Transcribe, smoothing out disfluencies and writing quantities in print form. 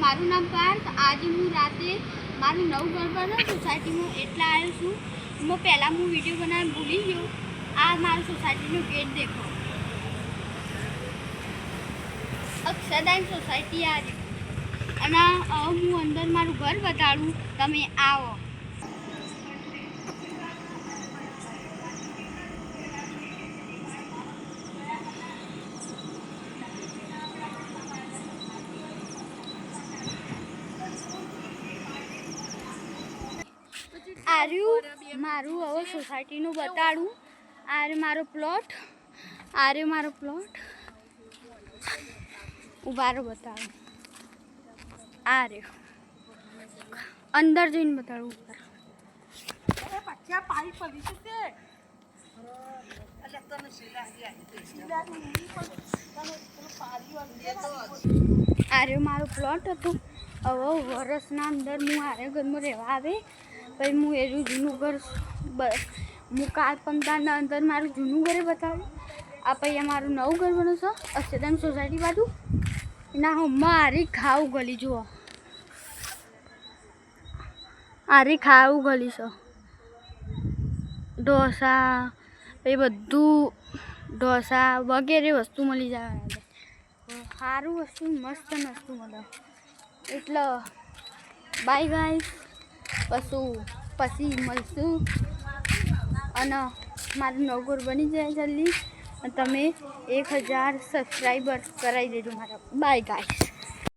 મારું નામ પાર્થ. આજે હું રાતે મારું નવું ઘર બને સોસાયટીમાં એટલે આવ્યો છું. હું પહેલાં વિડીયો બનાવીને ભૂલી ગયો. આ મારું સોસાયટીનો ગેટ દેખો, અક્ષરદાન સોસાયટી આ છે. અને હું અંદર મારું ઘર બતાડું, તમે આવો. આર્યું મારું હવે સોસાયટીનું બતાડું. આરે મારો પ્લોટ, આરે મારો પ્લોટ ઉભારો બતાડું. આરે અંદર જઈને બતાડું. આરે મારો પ્લોટ હતું. હવે વર્ષના અંદર હું આરે ઘરમાં રહેવા આવે પછી હું એનું જૂનું ઘર હું કાલ પંદાના અંદર મારું જૂનું ઘરે બતાવ્યું. આ પછી અમારું નવું ઘર બન્યું છે અક્ષરદાન સોસાયટી બાજુ. એના હોમમાં આરી ખાવું ગલી જુઓ, આરી ખાવું ગલી છે. ઢોસા એ બધું ઢોસા વગેરે વસ્તુ મળી જાય. સારું વસ્તુ મસ્ત વસ્તુ મળે. એટલે બાય ગાઈસ, પછી મળશું. અને મારું નવું ઘર બની જાય જલ્દી. તમે 1000 સબસ્ક્રાઈબર કરાવી દેજો મારા. Bye guys.